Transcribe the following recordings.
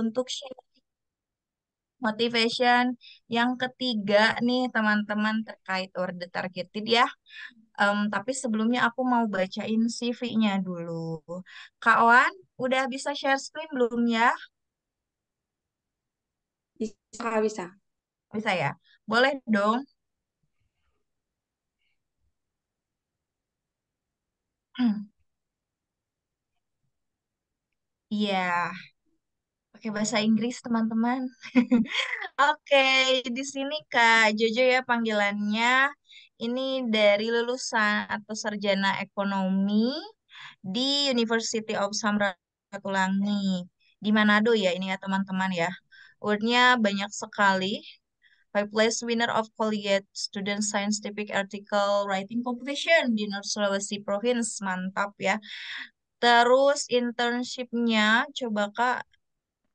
Untuk share motivation yang ketiga nih teman-teman terkait order targeted ya. Tapi sebelumnya aku mau bacain CV-nya dulu. Kak Wan, udah bisa share screen belum ya? Bisa, Kak, bisa. Bisa ya? Boleh dong. Iya, pakai bahasa Inggris teman-teman. Oke, di sini Kak Jojo ya panggilannya. Ini dari lulusan atau sarjana ekonomi di University of Samratulangi di Manado ya ini ya teman-teman ya. Awardnya banyak sekali. Five place winner of Collegiate Student Scientific Article Writing Competition di North Sulawesi Province. Mantap ya. Terus internshipnya coba Kak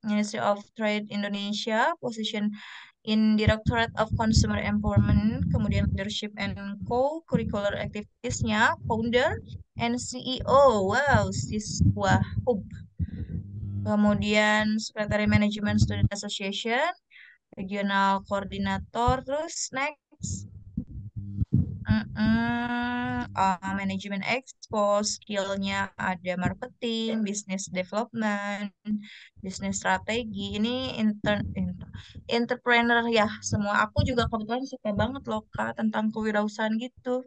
Ministry of Trade Indonesia, position in Directorate of Consumer Empowerment, kemudian Leadership and Co-Curricular Activities-nya, Founder and CEO, wow, siswa hub. Kemudian Secretary Management Student Association, Regional Koordinator, terus next manajemen expo, skillnya ada marketing, business development, bisnis strategi. Ini entrepreneur ya semua. Aku juga kebetulan suka banget loh Kak tentang kewirausahaan gitu.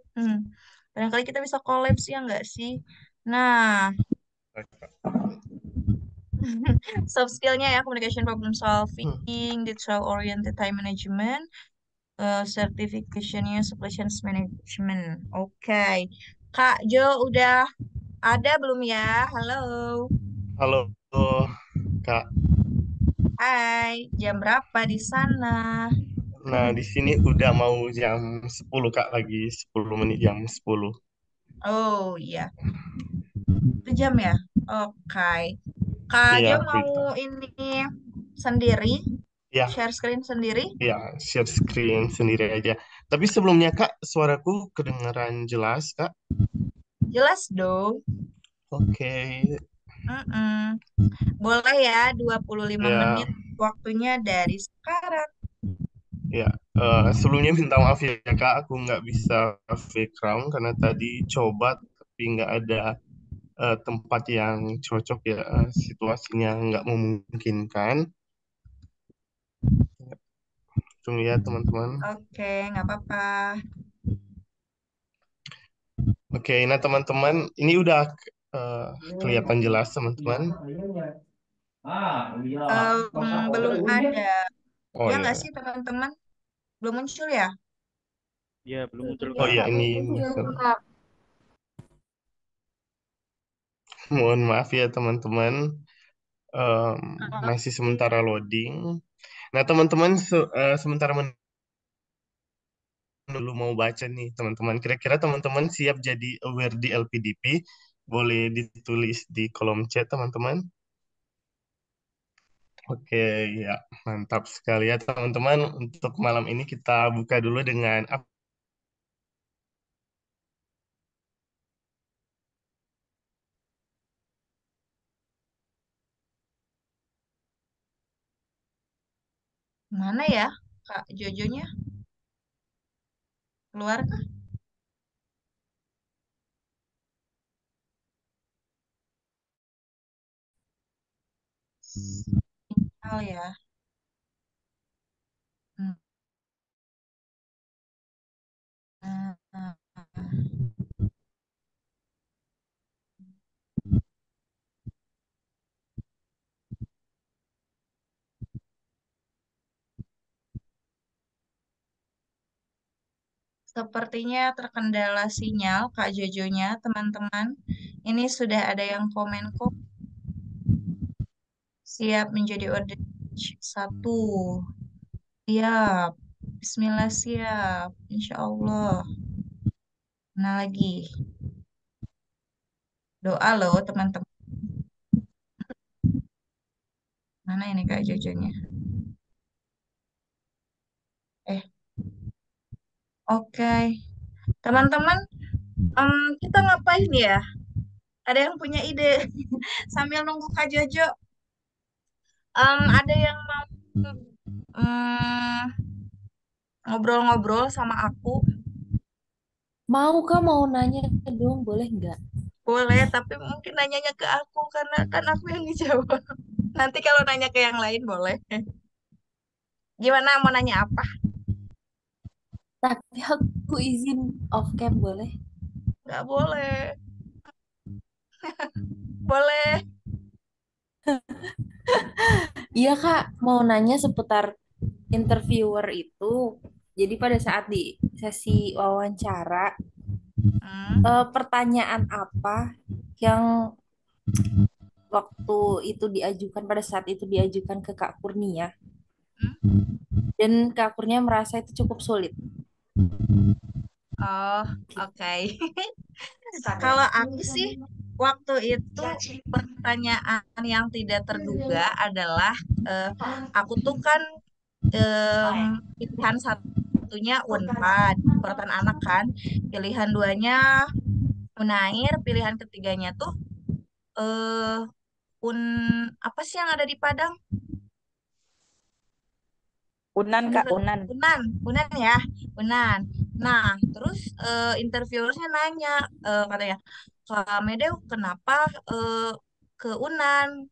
Barangkali kita bisa collabs ya nggak sih? Nah, soft skillnya ya communication problem solving, detail oriented time management, certificationnya supply chain management. Oke. Kak Jo udah ada belum ya? Halo. Halo Kak. Hai, jam berapa di sana? Nah, di sini udah mau jam 10 Kak, lagi 10 menit jam 10. Oh iya, itu jam ya? Oke. Kak Jo Iya, mau Prita. ini sendiri, Ya, share screen sendiri? ya, share screen sendiri aja. Tapi sebelumnya Kak, suaraku kedengaran jelas Kak. Jelas dong. Oke, Mm-mm. Boleh ya, 25 ya, menit waktunya dari sekarang. ya. Sebelumnya minta maaf ya Kak, aku nggak bisa background karena tadi coba tapi nggak ada tempat yang cocok ya, situasinya nggak memungkinkan. Tunggu ya teman-teman. Oke, nggak apa-apa. Oke, nah teman-teman, ini udah eh, kelihatan jelas teman-teman. Belum ada. Oh Ya nggak ya, sih teman-teman? Belum muncul ya? Iya, belum muncul oh Kak. ya ini. Mohon maaf ya teman-teman. Em, Masih Oke. sementara loading. Nah teman-teman, sementara dulu mau baca nih teman-teman. Kira-kira teman-teman siap jadi aware di LPDP? Boleh ditulis di kolom chat teman-teman. Oke, ya mantap sekali ya teman-teman. Untuk malam ini kita buka dulu dengan Mana ya Kak Jojonya? Keluar kah? Sinyal ya. Hmm. Sepertinya terkendala sinyal Kak Jojonya, teman-teman. Ini sudah ada yang komen kok siap menjadi order satu. Siap. Bismillah siap. Insya Allah. Nah lagi. Doa loh teman-teman. Mana ini Kak Jojonya? Eh, oke. Teman-teman, kita ngapain ya? Ada yang punya ide sambil nunggu Kak Jojo? Ada yang mau mm, ngobrol-ngobrol sama aku? Mau kak mau nanya dong, boleh nggak? Boleh, tapi mungkin nanyanya ke aku karena kan aku yang ngejawab. Nanti kalau nanya ke yang lain boleh. Gimana mau nanya apa? Tapi aku izin off cam boleh? Nggak boleh. Boleh. Iya kak, mau nanya seputar interviewer itu. Jadi pada saat di sesi wawancara, Hmm, pertanyaan apa yang waktu itu diajukan pada saat itu diajukan ke Kak Kurnia hmm. dan Kak Kurnia merasa itu cukup sulit. Oh, Gitu. oke. Kalau aku sih waktu itu pertanyaan yang tidak terduga adalah eh, aku tuh kan pilihan satunya Unpad, kedokteran anak kan. Pilihan duanya Unair, pilihan ketiganya tuh eh Un apa sih yang ada di Padang? Unan Kak, Universitas Unan. Unan ya, Unan. Nah, terus interviewersnya nanya, katanya, Kak Medeu, kenapa ke Unan?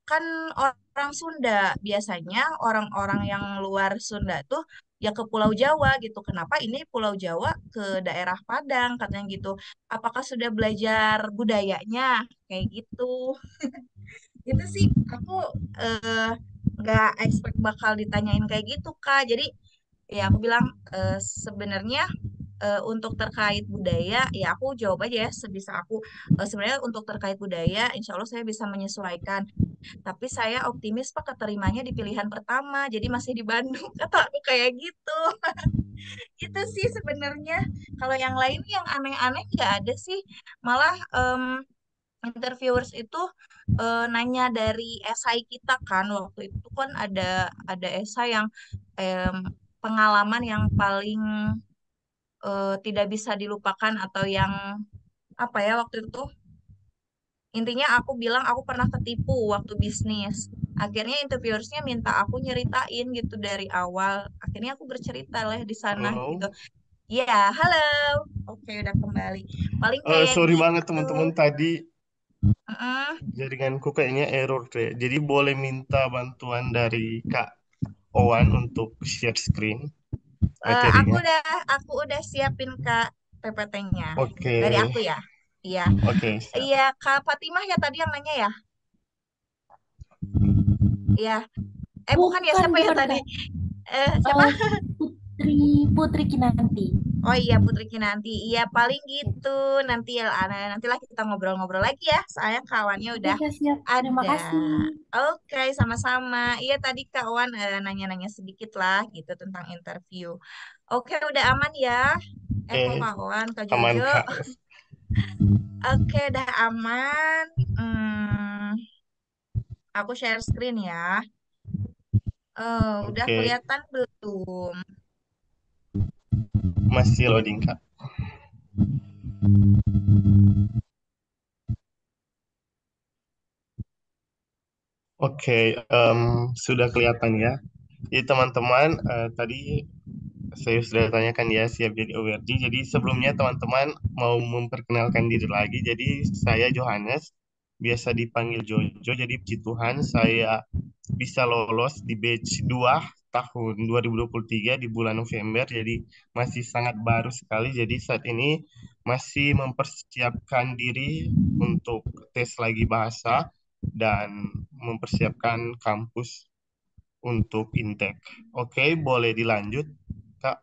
Kan orang Sunda, biasanya orang-orang yang luar Sunda tuh ya ke Pulau Jawa gitu. Kenapa ini Pulau Jawa ke daerah Padang, katanya gitu. Apakah sudah belajar budayanya? Kayak gitu. Itu sih aku eh, nggak expect bakal ditanyain kayak gitu Kak. Jadi ya aku bilang sebenarnya untuk terkait budaya ya aku jawab aja ya sebisa aku. Sebenarnya untuk terkait budaya insya Allah saya bisa menyesuaikan. Tapi saya optimis Pak keterimanya di pilihan pertama. Jadi masih di Bandung kata aku kayak gitu. Itu sih sebenarnya. Kalau yang lain yang aneh-aneh nggak ada sih. Malah interviewers itu nanya dari esai kita kan waktu itu kan ada esai yang em, pengalaman yang paling tidak bisa dilupakan atau yang apa ya waktu itu intinya aku bilang aku pernah ketipu waktu bisnis. Akhirnya interviewersnya minta aku nyeritain gitu dari awal. Akhirnya aku bercerita lah di sana gitu. Halo. Ya, halo. Oke, udah kembali. Paling kayak Sorry banget gitu. teman-teman tadi Mm-mm. jaringanku kayaknya error deh. Jadi boleh minta bantuan dari Kak Owan untuk share screen Aku materinya. udah siapin Kak PPT-nya Oke, dari aku ya. Iya. oke, siap. Iya, Kak Fatimah ya tadi yang nanya ya. Iya. Bukan ya Bukan, siapa ya bukan tadi? kak. Siapa? Eh, Putri Putri Kinanti. Oh iya Putri Kinanti. Iya paling gitu. Nanti ya nantilah kita ngobrol-ngobrol lagi ya. Saya kawannya Oke udah kak, siap. Terima ada. kasih. Oke, sama-sama. Iya tadi kawan nanya-nanya sedikit lah gitu tentang interview. Oke, udah aman ya. Kok Oke, kawan, Kak aman Jojo. Kak. Oke, udah aman. Aku share screen ya. Udah Oke, kelihatan belum? masih loading Kak. Oke, sudah kelihatan ya. Jadi teman-teman, tadi saya sudah tanyakan ya siap jadi ORG. Jadi sebelumnya teman-teman mau memperkenalkan diri lagi. Jadi saya Johannes, biasa dipanggil Jojo. Jadi puji Tuhan saya bisa lolos di batch 2 tahun 2023 di bulan November. Jadi masih sangat baru sekali. Jadi saat ini masih mempersiapkan diri untuk tes lagi bahasa dan mempersiapkan kampus untuk intake. Oke, boleh dilanjut, Kak.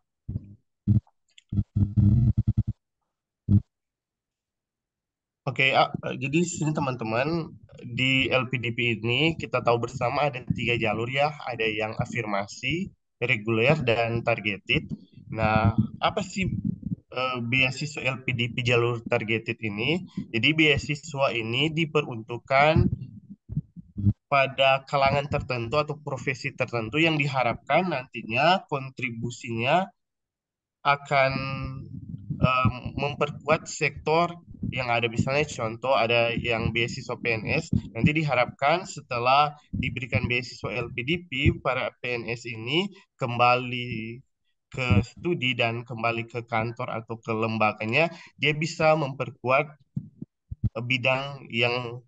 Oke, jadi sini teman-teman di LPDP ini kita tahu bersama ada tiga jalur ya, ada yang afirmasi, reguler, dan targeted. Nah, apa sih beasiswa LPDP jalur targeted ini? Jadi beasiswa ini diperuntukkan pada kalangan tertentu atau profesi tertentu yang diharapkan nantinya kontribusinya akan memperkuat sektor yang ada misalnya contoh ada yang beasiswa PNS, nanti diharapkan setelah diberikan beasiswa LPDP, para PNS ini kembali ke studi dan kembali ke kantor atau ke lembaganya, dia bisa memperkuat bidang yang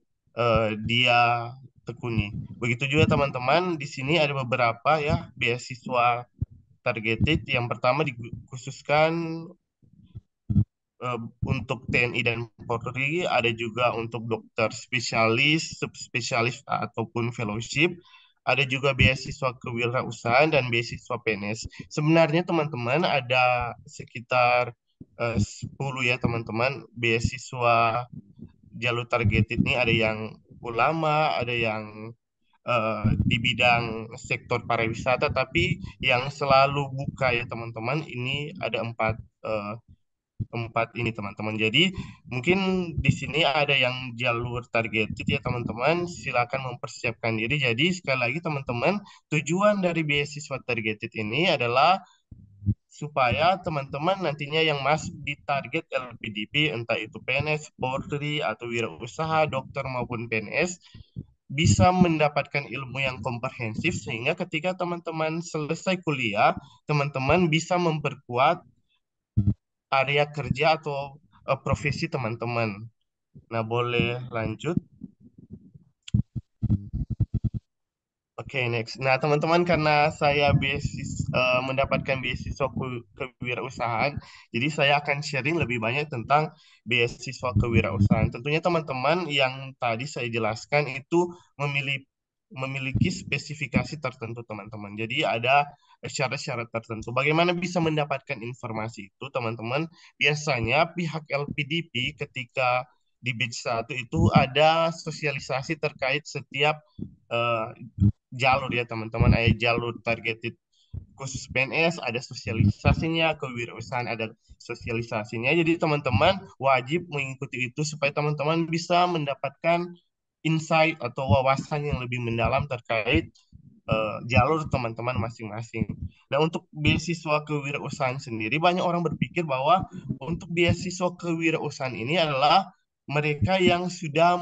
dia tekuni. Begitu juga teman-teman, di sini ada beberapa ya beasiswa targeted. Yang pertama dikhususkan untuk TNI dan Polri, ada juga untuk dokter spesialis, subspesialis ataupun fellowship, ada juga beasiswa kewirausahaan dan beasiswa PNS. Sebenarnya teman-teman ada sekitar 10 ya teman-teman beasiswa jalur targeted ini, ada yang ulama, ada yang di bidang sektor pariwisata, tapi yang selalu buka ya teman-teman ini ada empat ini teman-teman. Jadi mungkin di sini ada yang jalur targeted ya teman-teman. Silakan mempersiapkan diri. Jadi sekali lagi teman-teman, tujuan dari beasiswa targeted ini adalah supaya teman-teman nantinya yang masuk di target LPDP, entah itu PNS, Polri, atau wirausaha, dokter maupun PNS, bisa mendapatkan ilmu yang komprehensif sehingga ketika teman-teman selesai kuliah, teman-teman bisa memperkuat area kerja atau profesi teman-teman. Nah, boleh lanjut. Oke, next. Nah, teman-teman, karena saya mendapatkan beasiswa kewirausahaan, jadi saya akan sharing lebih banyak tentang beasiswa kewirausahaan. Tentunya teman-teman yang tadi saya jelaskan itu memiliki spesifikasi tertentu, teman-teman. Jadi ada syarat-syarat tertentu. Bagaimana bisa mendapatkan informasi itu, teman-teman? Biasanya pihak LPDP ketika di batch 1 itu ada sosialisasi terkait setiap eh, jalur ya teman-teman, ada jalur targeted khusus PNS, ada sosialisasinya, kewirausahaan ada sosialisasinya. Jadi teman-teman wajib mengikuti itu supaya teman-teman bisa mendapatkan insight atau wawasan yang lebih mendalam terkait jalur teman-teman masing-masing. Nah, untuk beasiswa kewirausahaan sendiri, banyak orang berpikir bahwa untuk beasiswa kewirausahaan ini adalah mereka yang sudah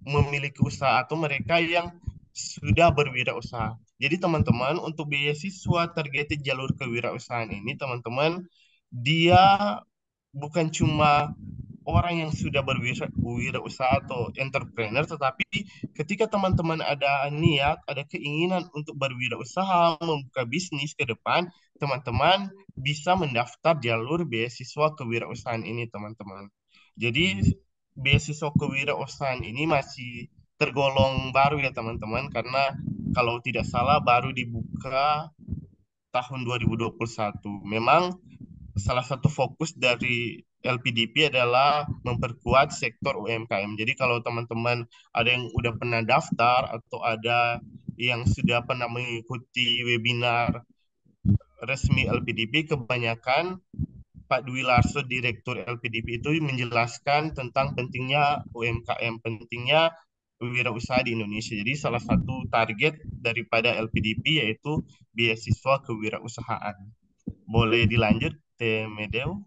memiliki usaha atau mereka yang sudah berwirausaha. Jadi teman-teman, untuk beasiswa targeted jalur kewirausahaan ini, teman-teman, dia bukan cuma orang yang sudah berwirausaha atau entrepreneur, tetapi ketika teman-teman ada niat, ada keinginan untuk berwirausaha, membuka bisnis ke depan, teman-teman bisa mendaftar jalur beasiswa kewirausahaan ini, teman-teman. Jadi beasiswa kewirausahaan ini masih tergolong baru ya, teman-teman, karena kalau tidak salah baru dibuka tahun 2021. Memang salah satu fokus dari LPDP adalah memperkuat sektor UMKM. Jadi kalau teman-teman ada yang udah pernah daftar atau ada yang sudah pernah mengikuti webinar resmi LPDP, kebanyakan Pak Dwi Larso, Direktur LPDP itu menjelaskan tentang pentingnya UMKM, pentingnya wirausaha di Indonesia. Jadi salah satu target daripada LPDP yaitu beasiswa kewirausahaan. Boleh dilanjut, Teh Medeo?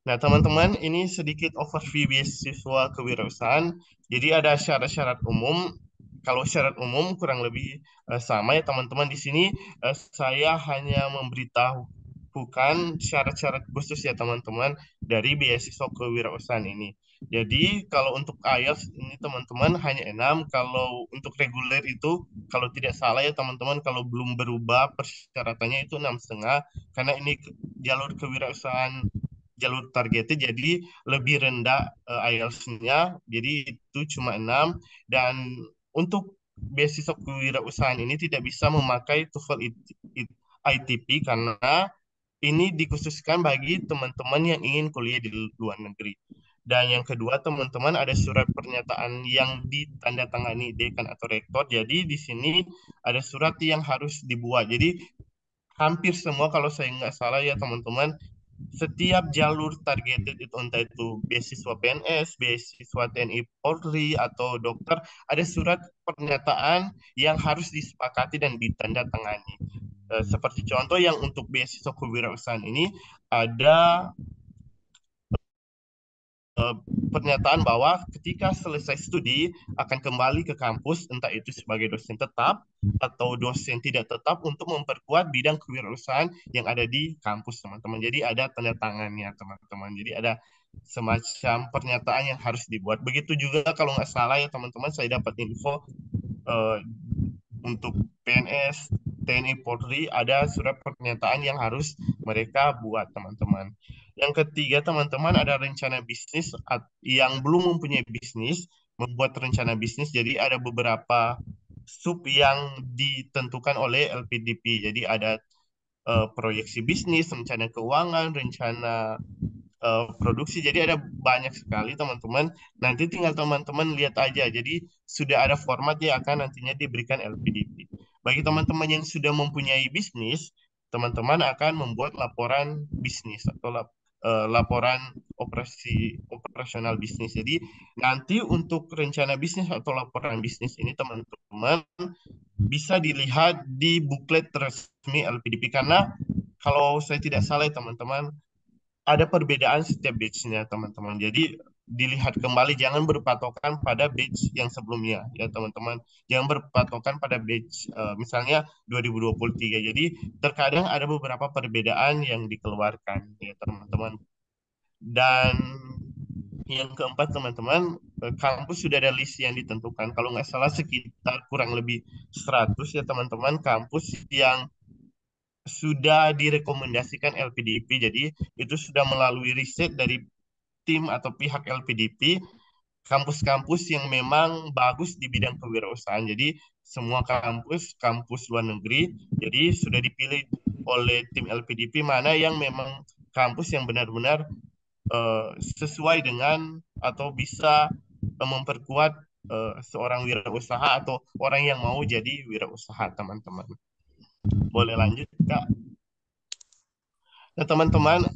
Nah, teman-teman, ini sedikit overview beasiswa kewirausahaan. Jadi ada syarat-syarat umum. Kalau syarat umum kurang lebih sama ya teman-teman. Di sini saya hanya memberitahu bukan syarat-syarat khusus ya teman-teman dari beasiswa kewirausahaan ini. Jadi kalau untuk IELTS ini teman-teman hanya 6. Kalau untuk reguler itu kalau tidak salah ya teman-teman, kalau belum berubah persyaratannya itu 6,5, karena ini jalur kewirausahaan jalur targetnya jadi lebih rendah IELTS-nya, jadi itu cuma 6. Dan untuk beasiswa kewirausahaan ini tidak bisa memakai TOEFL ITP karena ini dikhususkan bagi teman-teman yang ingin kuliah di luar negeri. Dan yang kedua, teman-teman ada surat pernyataan yang ditandatangani dekan atau rektor. Jadi di sini ada surat yang harus dibuat. Jadi hampir semua kalau saya nggak salah ya teman-teman, setiap jalur targeted itu entah itu beasiswa PNS, beasiswa TNI Polri atau dokter, ada surat pernyataan yang harus disepakati dan ditandatangani. Seperti contoh yang untuk beasiswa kewirausahaan ini ada pernyataan bahwa ketika selesai studi akan kembali ke kampus, entah itu sebagai dosen tetap atau dosen tidak tetap untuk memperkuat bidang kewirausahaan yang ada di kampus, teman-teman. Jadi ada tanda tangannya, teman-teman. Jadi ada semacam pernyataan yang harus dibuat. Begitu juga kalau nggak salah ya, teman-teman, saya dapat info eh, untuk PNS, TNI, Polri ada surat pernyataan yang harus mereka buat, teman-teman. Yang ketiga, teman-teman, ada rencana bisnis yang belum mempunyai bisnis, membuat rencana bisnis. Jadi ada beberapa sub yang ditentukan oleh LPDP. Jadi ada proyeksi bisnis, rencana keuangan, rencana produksi. Jadi ada banyak sekali, teman-teman. Nanti tinggal teman-teman lihat aja. Jadi sudah ada format yang akan nantinya diberikan LPDP. Bagi teman-teman yang sudah mempunyai bisnis, teman-teman akan membuat laporan bisnis atau laporan operasional bisnis. Jadi nanti untuk rencana bisnis atau laporan bisnis ini, teman-teman bisa dilihat di buklet resmi LPDP, karena kalau saya tidak salah ya, teman-teman, ada perbedaan setiap batch-nya, teman-teman. Jadi dilihat kembali, jangan berpatokan pada batch yang sebelumnya ya, teman-teman. Jangan berpatokan pada batch misalnya 2023. Jadi terkadang ada beberapa perbedaan yang dikeluarkan ya, teman-teman. Dan yang keempat, teman-teman, kampus sudah ada list yang ditentukan. Kalau nggak salah sekitar kurang lebih 100 ya, teman-teman, kampus yang sudah direkomendasikan LPDP. Jadi itu sudah melalui riset dari tim atau pihak LPDP, kampus-kampus yang memang bagus di bidang kewirausahaan. Jadi semua kampus luar negeri, jadi sudah dipilih oleh tim LPDP mana yang memang kampus yang benar-benar sesuai dengan atau bisa memperkuat seorang wirausaha atau orang yang mau jadi wirausaha, teman-teman. Boleh lanjut, Kak? Nah, teman-teman,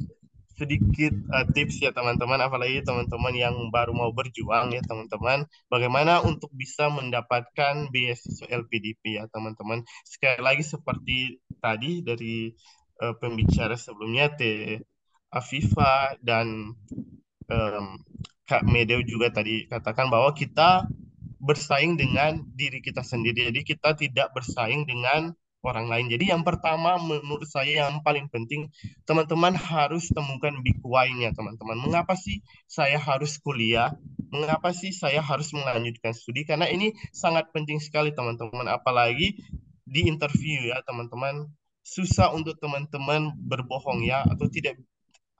sedikit tips ya, teman-teman, apalagi teman-teman yang baru mau berjuang ya, teman-teman, bagaimana untuk bisa mendapatkan beasiswa LPDP ya, teman-teman. Sekali lagi seperti tadi dari pembicara sebelumnya, Teh Afifa dan Kak Medeo juga tadi katakan bahwa kita bersaing dengan diri kita sendiri. Jadi kita tidak bersaing dengan orang lain. Jadi yang pertama menurut saya yang paling penting, teman-teman harus temukan big why-nya, teman-teman. Mengapa sih saya harus kuliah? Mengapa sih saya harus melanjutkan studi? Karena ini sangat penting sekali, teman-teman. Apalagi di interview ya, teman-teman. Susah untuk teman-teman berbohong ya, atau tidak,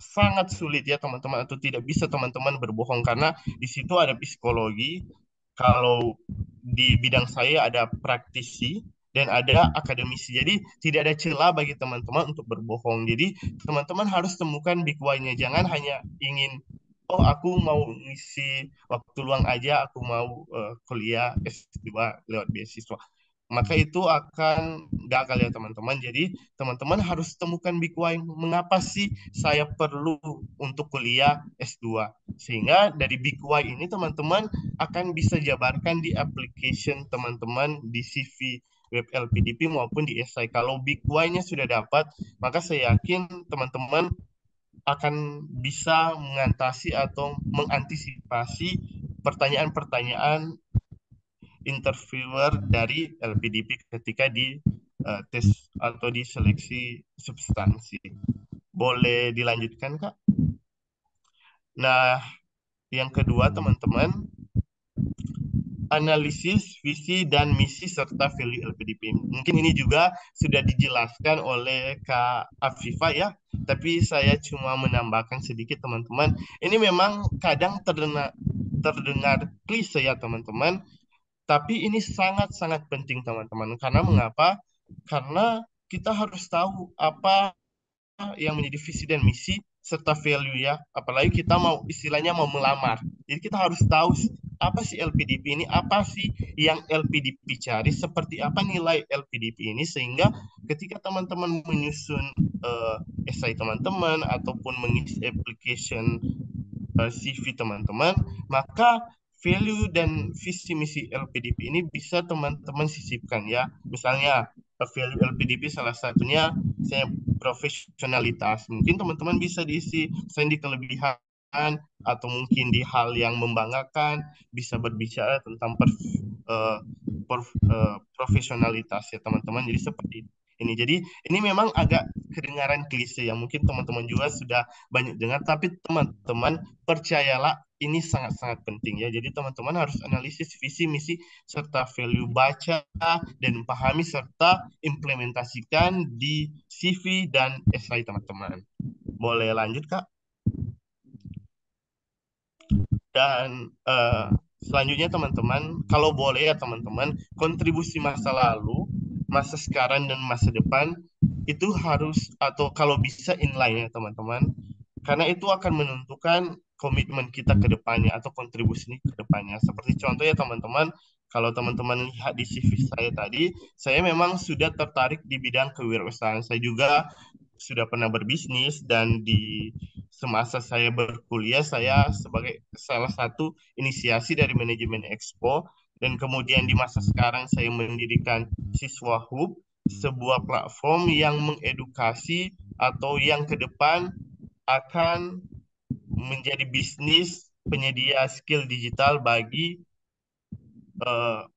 sangat sulit ya, teman-teman, atau tidak bisa teman-teman berbohong karena di situ ada psikologi. Kalau di bidang saya ada praktisi dan ada akademisi. Jadi tidak ada celah bagi teman-teman untuk berbohong. Jadi teman-teman harus temukan big why-nya. Jangan hanya ingin, oh aku mau ngisi waktu luang aja, aku mau kuliah S2 lewat beasiswa. Maka itu akan gagal ya, teman-teman. Jadi teman-teman harus temukan big why. Mengapa sih saya perlu untuk kuliah S2? Sehingga dari big why ini teman-teman akan bisa jabarkan di application teman-teman, di CV web LPDP maupun di esai. Kalau big why-nya sudah dapat, maka saya yakin teman-teman akan bisa mengatasi atau mengantisipasi pertanyaan-pertanyaan interviewer dari LPDP ketika di tes atau di seleksi substansi. Boleh dilanjutkan, Kak? Nah, yang kedua, teman-teman, analisis visi dan misi serta value LPDP. Mungkin ini juga sudah dijelaskan oleh Kak Afifa ya, tapi saya cuma menambahkan sedikit, teman-teman. Ini memang kadang terdengar klise ya, teman-teman, tapi ini sangat-sangat penting, teman-teman. Karena mengapa? Karena kita harus tahu apa yang menjadi visi dan misi serta value ya. Apalagi kita mau istilahnya mau melamar. Jadi kita harus tahu apa sih LPDP ini, apa sih yang LPDP cari, seperti apa nilai LPDP ini, sehingga ketika teman-teman menyusun esai teman-teman ataupun mengisi application CV teman-teman, maka value dan visi misi LPDP ini bisa teman-teman sisipkan ya. Misalnya value LPDP salah satunya saya profesionalitas. Mungkin teman-teman bisa diisi misalnya di kelebihan atau mungkin di hal yang membanggakan, bisa berbicara tentang eh, profesionalitas ya teman-teman. Jadi seperti ini. Jadi ini memang agak kedengaran klise yang mungkin teman-teman juga sudah banyak dengar, tapi teman-teman percayalah ini sangat-sangat penting ya. Jadi teman-teman harus analisis visi misi serta value, baca dan pahami serta implementasikan di CV dan SI teman-teman. Boleh lanjut Kak? Dan selanjutnya teman-teman, kalau boleh ya teman-teman, kontribusi masa lalu, masa sekarang dan masa depan itu harus atau kalau bisa inline ya teman-teman. Karena itu akan menentukan komitmen kita ke depannya atau kontribusi ini ke depannya. Seperti contoh ya teman-teman, kalau teman-teman lihat di CV saya tadi, saya memang sudah tertarik di bidang kewirausahaan. Saya juga sudah pernah berbisnis dan di semasa saya berkuliah saya sebagai salah satu inisiasi dari manajemen Expo dan kemudian di masa sekarang saya mendirikan Siswa Hub, sebuah platform yang mengedukasi atau yang ke depan akan menjadi bisnis penyedia skill digital bagi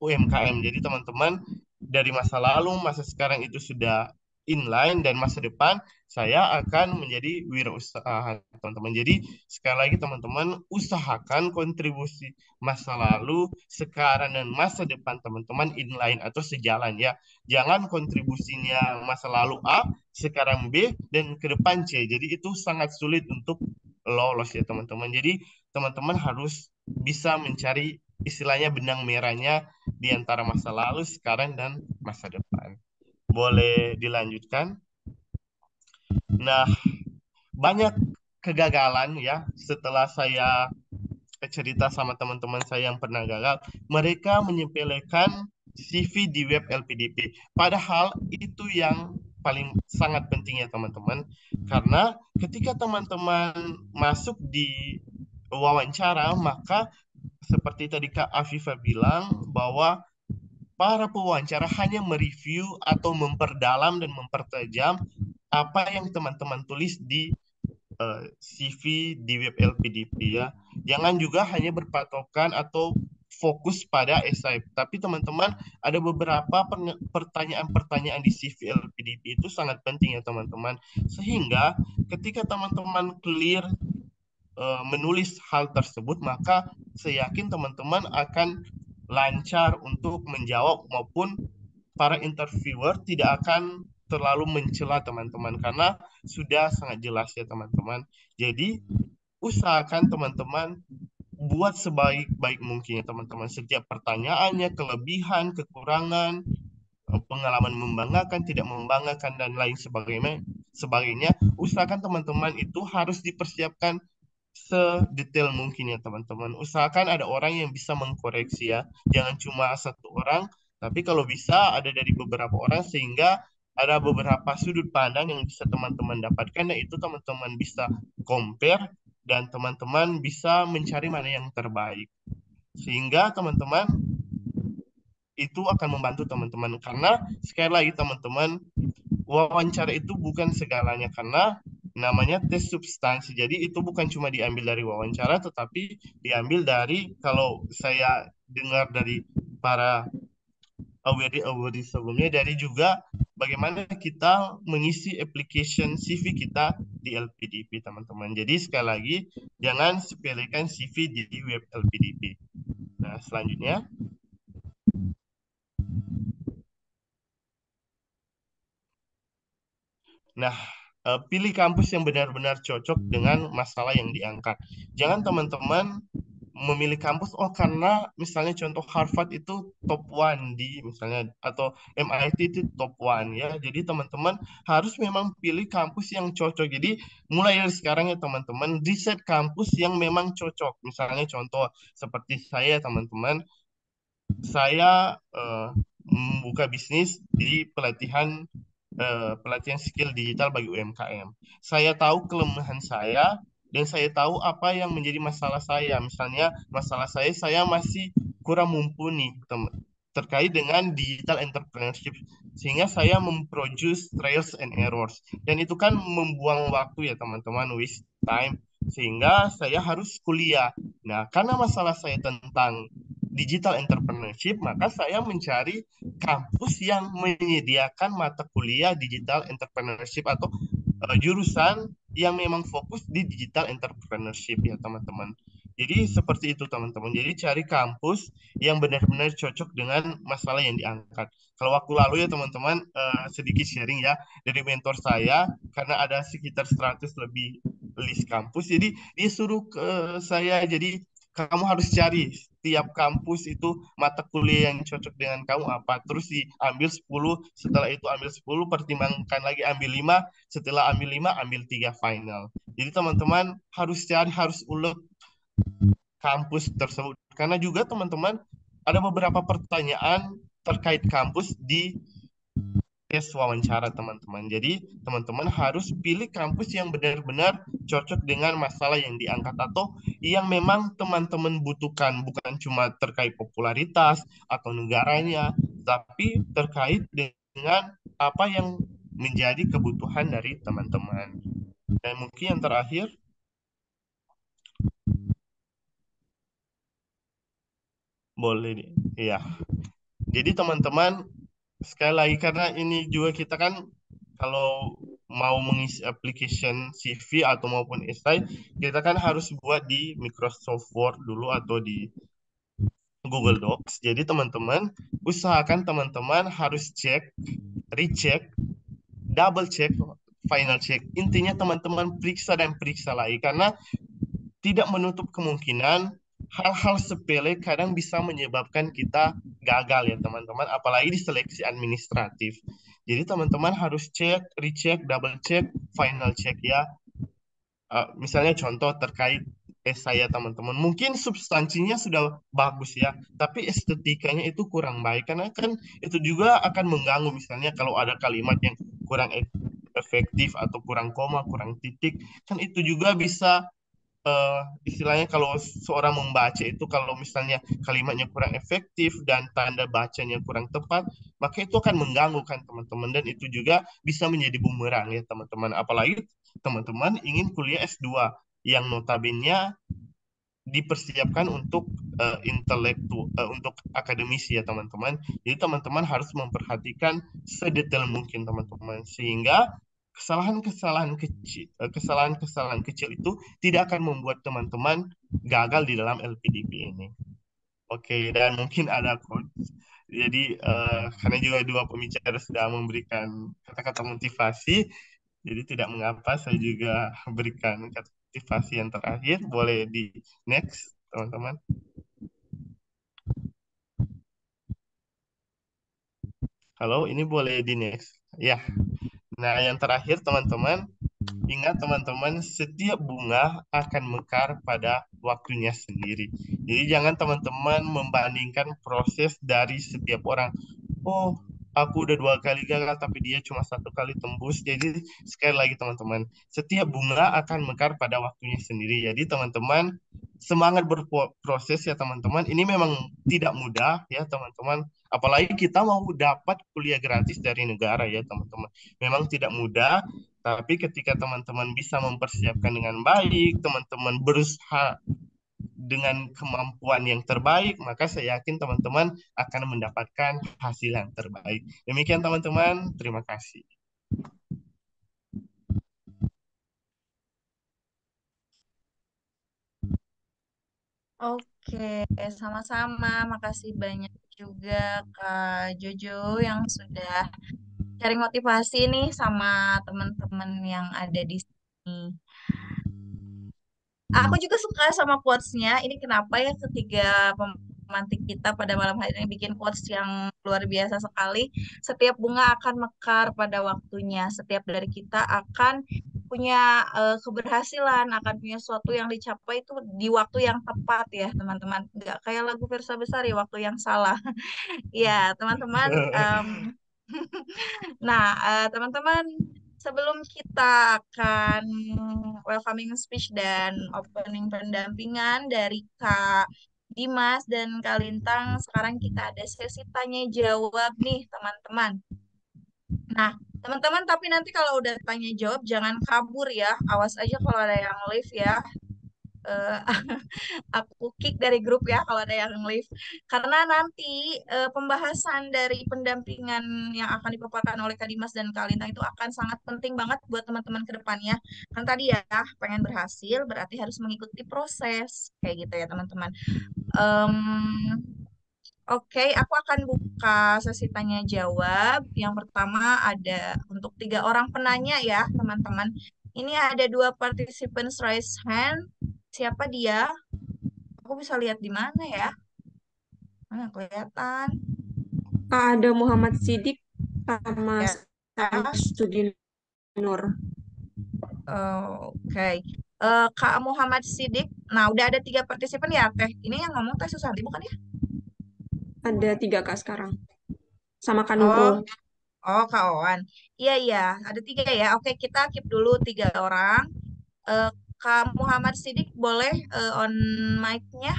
UMKM. Jadi teman-teman dari masa lalu, masa sekarang itu sudah inline dan masa depan saya akan menjadi wirausaha teman-teman. Jadi sekali lagi teman-teman usahakan kontribusi masa lalu, sekarang dan masa depan teman-teman inline atau sejalan ya. Jangan kontribusinya masa lalu A, sekarang B dan ke depan C. Jadi itu sangat sulit untuk lolos ya teman-teman. Jadi teman-teman harus bisa mencari istilahnya benang merahnya di antara masa lalu, sekarang, dan masa depan. Boleh dilanjutkan? Nah, banyak kegagalan ya setelah saya cerita sama teman-teman saya yang pernah gagal, mereka menyepelekan CV di web LPDP. Padahal itu yang paling sangat penting ya teman-teman. Karena ketika teman-teman masuk di wawancara, maka seperti tadi Kak Afifah bilang bahwa para pewawancara hanya mereview atau memperdalam dan mempertajam apa yang teman-teman tulis di CV di web LPDP ya. Jangan juga hanya berpatokan atau fokus pada esai. Tapi teman-teman ada beberapa pertanyaan-pertanyaan di CV LPDP itu sangat penting ya teman-teman. Sehingga ketika teman-teman clear menulis hal tersebut, maka saya yakin teman-teman akan lancar untuk menjawab maupun para interviewer tidak akan terlalu mencela teman-teman karena sudah sangat jelas ya teman-teman. Jadi usahakan teman-teman buat sebaik-baik mungkin ya teman-teman. Setiap pertanyaannya, kelebihan, kekurangan, pengalaman membanggakan, tidak membanggakan dan lain sebagainya, usahakan teman-teman itu harus dipersiapkan sedetail mungkin ya teman-teman. Usahakan ada orang yang bisa mengkoreksi ya. Jangan cuma satu orang, tapi kalau bisa ada dari beberapa orang sehingga ada beberapa sudut pandang yang bisa teman-teman dapatkan dan itu teman-teman bisa compare dan teman-teman bisa mencari mana yang terbaik. Sehingga teman-teman itu akan membantu teman-teman karena sekali lagi teman-teman wawancara itu bukan segalanya karena namanya tes substansi. Jadi itu bukan cuma diambil dari wawancara, tetapi diambil dari kalau saya dengar dari para awardee sebelumnya, dari juga bagaimana kita mengisi application CV kita di LPDP, teman-teman. Jadi sekali lagi, jangan sepelekan CV di web LPDP. Nah, selanjutnya. Nah, pilih kampus yang benar-benar cocok dengan masalah yang diangkat. Jangan teman-teman memilih kampus, oh karena misalnya contoh Harvard itu top one di misalnya, atau MIT itu top one ya. Jadi teman-teman harus memang pilih kampus yang cocok. Jadi mulai dari sekarang ya teman-teman, riset kampus yang memang cocok. Misalnya contoh seperti saya teman-teman, saya membuka bisnis di pelatihan skill digital bagi UMKM. Saya tahu kelemahan saya dan saya tahu apa yang menjadi masalah saya. Misalnya masalah saya masih kurang mumpuni terkait dengan digital entrepreneurship, sehingga saya memproduce trials and errors, dan itu kan membuang waktu ya teman-teman, waste time, sehingga saya harus kuliah. Nah, karena masalah saya tentang digital entrepreneurship, maka saya mencari kampus yang menyediakan mata kuliah digital entrepreneurship atau jurusan yang memang fokus di digital entrepreneurship ya teman-teman. Jadi seperti itu teman-teman. Jadi cari kampus yang benar-benar cocok dengan masalah yang diangkat. Kalau waktu lalu ya teman-teman, sedikit sharing ya dari mentor saya, karena ada sekitar 100 lebih list kampus. Jadi dia suruh ke saya, jadi kamu harus cari tiap kampus itu mata kuliah yang cocok dengan kamu apa. Terus diambil 10, setelah itu ambil 10, pertimbangkan lagi ambil 5, setelah ambil 5, ambil 3 final. Jadi teman-teman harus cari, harus ulet kampus tersebut. Karena juga teman-teman ada beberapa pertanyaan terkait kampus di tes wawancara teman-teman. Jadi teman-teman harus pilih kampus yang benar-benar cocok dengan masalah yang diangkat atau yang memang teman-teman butuhkan, bukan cuma terkait popularitas atau negaranya, tapi terkait dengan apa yang menjadi kebutuhan dari teman-teman. Dan mungkin yang terakhir, boleh nih. Iya. Jadi teman-teman, sekali lagi karena ini juga kita kan kalau mau mengisi application CV atau maupun essay, kita kan harus buat di Microsoft Word dulu atau di Google Docs. Jadi teman-teman, usahakan teman-teman harus cek, recheck, double check, final check. Intinya teman-teman periksa dan periksa lagi karena tidak menutup kemungkinan hal-hal sepele kadang bisa menyebabkan kita gagal ya teman-teman, apalagi di seleksi administratif. Jadi teman-teman harus cek, recheck, double check, final check ya. Misalnya contoh terkait saya teman-teman, mungkin substansinya sudah bagus ya, tapi estetikanya itu kurang baik karena kan itu juga akan mengganggu, misalnya kalau ada kalimat yang kurang efektif atau kurang koma, kurang titik, kan itu juga bisa istilahnya kalau seorang membaca itu kalau misalnya kalimatnya kurang efektif dan tanda bacanya kurang tepat, maka itu akan mengganggu kan teman-teman, dan itu juga bisa menjadi bumerang ya teman-teman. Apalagi teman-teman ingin kuliah S2 yang notabene dipersiapkan untuk untuk akademisi ya teman-teman. Jadi teman-teman harus memperhatikan sedetail mungkin teman-teman, sehingga kesalahan-kesalahan kecil itu tidak akan membuat teman-teman gagal di dalam LPDP ini. Oke, dan mungkin ada quote. Jadi karena juga dua pembicara sudah memberikan kata-kata motivasi, jadi tidak mengapa saya juga berikan kata motivasi yang terakhir. Boleh di next, teman-teman. Halo, ini boleh di next. Ya. Nah, yang terakhir teman-teman, ingat teman-teman, setiap bunga akan mekar pada waktunya sendiri. Jadi jangan teman-teman membandingkan proses dari setiap orang. Oh, aku udah 2 kali gagal, tapi dia cuma 1 kali tembus. Jadi sekali lagi teman-teman, setiap bunga akan mekar pada waktunya sendiri. Jadi teman-teman, semangat berproses ya teman-teman. Ini memang tidak mudah ya teman-teman. Apalagi kita mau dapat kuliah gratis dari negara ya teman-teman. Memang tidak mudah, tapi ketika teman-teman bisa mempersiapkan dengan baik, teman-teman berusaha dengan kemampuan yang terbaik, maka saya yakin teman-teman akan mendapatkan hasil yang terbaik. Demikian teman-teman, terima kasih. Oke, sama-sama. Makasih banyak juga Kak Jojo yang sudah sharing motivasi nih sama teman-teman yang ada di sini. Aku juga suka sama quotes-nya. Ini kenapa ya ketiga pemantik kita pada malam hari ini bikin quotes yang luar biasa sekali. Setiap bunga akan mekar pada waktunya. Setiap dari kita akan punya keberhasilan, akan punya sesuatu yang dicapai itu di waktu yang tepat ya, teman-teman. Nggak kayak lagu Versa Besari, waktu yang salah. Ya, teman-teman. Nah, teman-teman, sebelum kita akan welcoming speech dan opening pendampingan dari Kak Dimas dan Kalintang, sekarang kita ada sesi tanya jawab nih, teman-teman. Nah, teman-teman, tapi nanti kalau udah tanya jawab jangan kabur ya. Awas aja kalau ada yang live ya. Eh, aku kick dari grup ya kalau ada yang live. Karena nanti pembahasan dari pendampingan yang akan dipaparkan oleh Kak Dimas dan Kak Lintang itu akan sangat penting banget buat teman-teman ke depannya. Kan tadi ya, pengen berhasil berarti harus mengikuti proses. Kayak gitu ya, teman-teman. Em, Oke, aku akan buka sesi tanya jawab. Yang pertama ada untuk 3 orang penanya ya, teman-teman. Ini ada 2 participants raise hand. Siapa dia? Aku bisa lihat di mana ya? Mana kelihatan? Ada Muhammad Sidik sama Ya. Samsudin Nur. Oke. Kak Muhammad Sidik. Nah, udah ada 3 partisipan ya, Teh. Ini yang ngomong Teh Susanti bukan ya? Ada 3 Kak sekarang. Sama Kak Oh, Nurul. Kak Owan. Iya, iya. Ada 3 ya. Oke, kita keep dulu 3 orang. Eh, Kak Muhammad Sidik boleh on mic-nya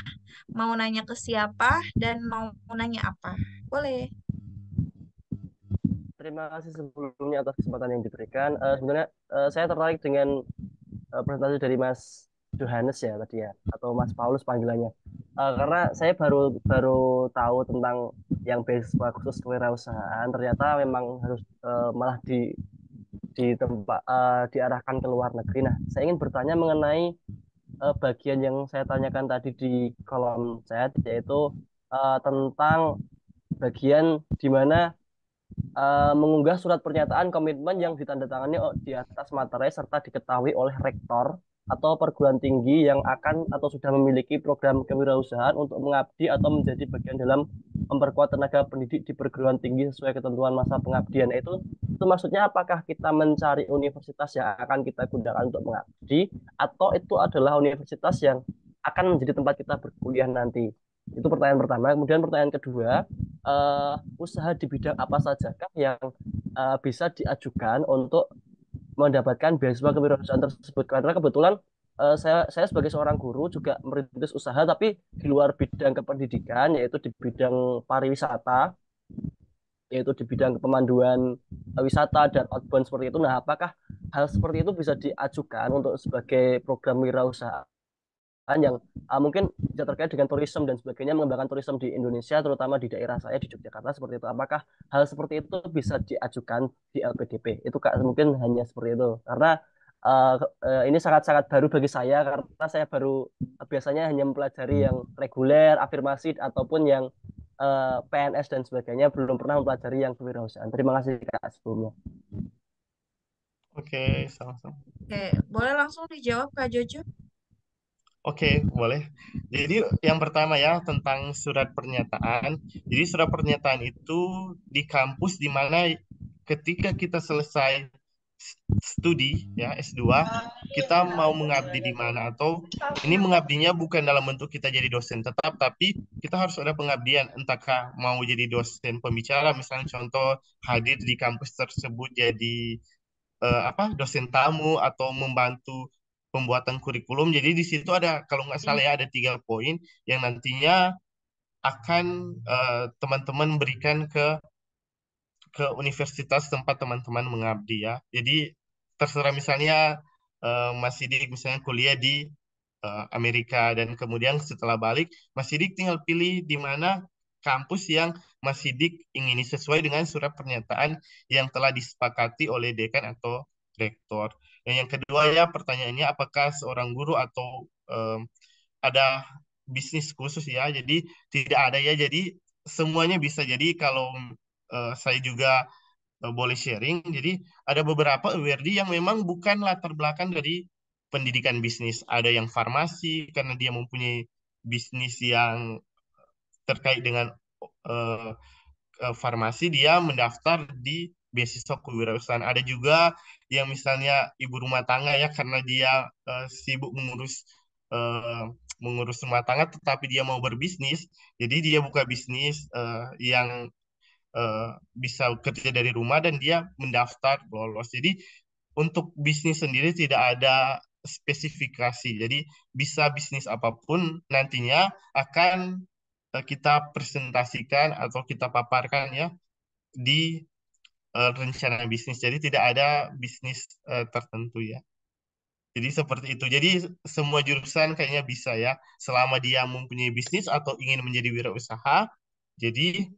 mau nanya ke siapa dan mau nanya apa? Boleh. Terima kasih sebelumnya atas kesempatan yang diberikan. Sebenarnya saya tertarik dengan presentasi dari Mas Johannes ya tadi ya, atau Mas Paulus panggilannya. Karena saya baru baru tahu tentang yang beasiswa khusus kewirausahaan, ternyata memang harus malah di tempat diarahkan ke luar negeri. Nah, saya ingin bertanya mengenai bagian yang saya tanyakan tadi di kolom chat, yaitu tentang bagian di mana mengunggah surat pernyataan komitmen yang ditandatangani di atas materai serta diketahui oleh rektor atau perguruan tinggi yang akan atau sudah memiliki program kewirausahaan untuk mengabdi atau menjadi bagian dalam memperkuat tenaga pendidik di perguruan tinggi sesuai ketentuan masa pengabdian. Itu maksudnya apakah kita mencari universitas yang akan kita gunakan untuk mengabdi atau itu adalah universitas yang akan menjadi tempat kita berkuliah nanti? Itu pertanyaan pertama. Kemudian pertanyaan kedua, usaha di bidang apa sajakah yang bisa diajukan untuk mendapatkan beasiswa kewirausahaan tersebut? Karena kebetulan saya sebagai seorang guru juga merintis usaha tapi di luar bidang kependidikan, yaitu di bidang pariwisata, yaitu di bidang pemanduan wisata dan outbound seperti itu. Nah, apakah hal seperti itu bisa diajukan untuk sebagai program wirausaha yang mungkin bisa terkait dengan turisme dan sebagainya, mengembangkan turisme di Indonesia, terutama di daerah saya di Yogyakarta seperti itu. Apakah hal seperti itu bisa diajukan di LPDP? Itu Kak, mungkin hanya seperti itu. Karena uh, ini sangat-sangat baru bagi saya karena saya baru biasanya hanya mempelajari yang reguler, afirmasi ataupun yang PNS dan sebagainya, belum pernah mempelajari yang kewirausahaan. Terima kasih Kak sebelumnya. Oke, sama-sama. Oke, boleh langsung dijawab Kak Jojo? Oke, boleh. Jadi yang pertama ya tentang surat pernyataan. Jadi surat pernyataan itu di kampus di mana ketika kita selesai studi ya S2, kita mau mengabdi di mana atau ini mengabdinya bukan dalam bentuk kita jadi dosen tetap, tapi kita harus ada pengabdian entahkah mau jadi dosen pembicara misalnya contoh hadir di kampus tersebut jadi dosen tamu atau membantu pembuatan kurikulum. Jadi di situ ada kalau nggak salah ya ada 3 poin yang nantinya akan teman-teman berikan ke universitas tempat teman-teman mengabdi ya. Jadi terserah misalnya Mas Sidik misalnya kuliah di Amerika dan kemudian setelah balik Mas Sidik tinggal pilih di mana kampus yang Mas Sidik ingini sesuai dengan surat pernyataan yang telah disepakati oleh dekan atau rektor. Dan yang kedua ya pertanyaannya apakah seorang guru atau ada bisnis khusus ya. Jadi tidak ada ya. Jadi semuanya bisa. Jadi kalau saya juga boleh sharing. Jadi ada beberapa awardee yang memang bukan latar belakang dari pendidikan bisnis. Ada yang farmasi karena dia mempunyai bisnis yang terkait dengan eh, farmasi, dia mendaftar di beasiswa kewirausahaan. Ada juga yang misalnya ibu rumah tangga ya karena dia sibuk eh, mengurus rumah tangga, tetapi dia mau berbisnis, jadi dia buka bisnis yang bisa kerja dari rumah dan dia mendaftar lolos. Jadi untuk bisnis sendiri tidak ada spesifikasi. Jadi bisa bisnis apapun nantinya akan kita presentasikan atau kita paparkan ya di rencana bisnis. Jadi tidak ada bisnis tertentu ya. Jadi seperti itu. Jadi semua jurusan kayaknya bisa ya, selama dia mempunyai bisnis atau ingin menjadi wirausaha, jadi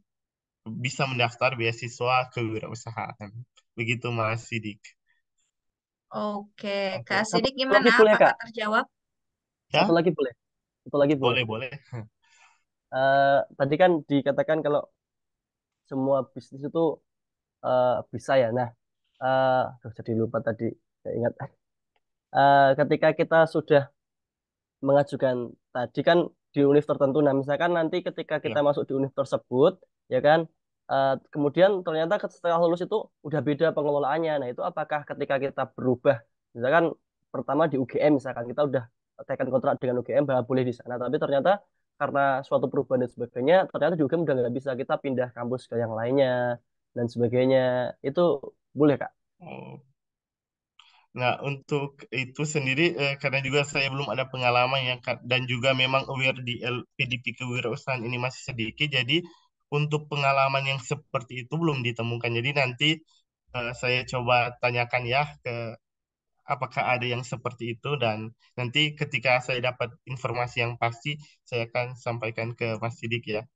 bisa mendaftar beasiswa kewirausahaan. Begitu Mas Sidik. Oke, Oke. Kak Sidik Satu lagi gimana? boleh Apakah Kak? terjawab? Satu Ya, lagi boleh? Satu lagi boleh. boleh boleh. Tadi kan dikatakan kalau semua bisnis itu bisa ya. Nah, aduh, jadi lupa tadi. Saya ingat. Ketika kita sudah mengajukan tadi kan di univ tertentu. Nah, misalkan nanti ketika kita Ya. masuk di univ tersebut, ya kan, kemudian ternyata setelah lulus itu udah beda pengelolaannya. Nah, itu apakah ketika kita berubah, misalkan pertama di UGM, misalkan kita udah tekan kontrak dengan UGM bahwa boleh di sana, tapi ternyata karena suatu perubahan dan sebagainya, ternyata di UGM udah nggak bisa, kita pindah kampus ke yang lainnya dan sebagainya. Itu boleh, Kak? Oh. Nah, untuk itu sendiri, karena juga saya belum ada pengalaman ya, Kak, dan juga memang aware di LPDP kewirausahaan ini masih sedikit, jadi untuk pengalaman yang seperti itu belum ditemukan. Jadi nanti saya coba tanyakan ya ke apakah ada yang seperti itu, dan nanti ketika saya dapat informasi yang pasti, saya akan sampaikan ke Mas Sidik ya.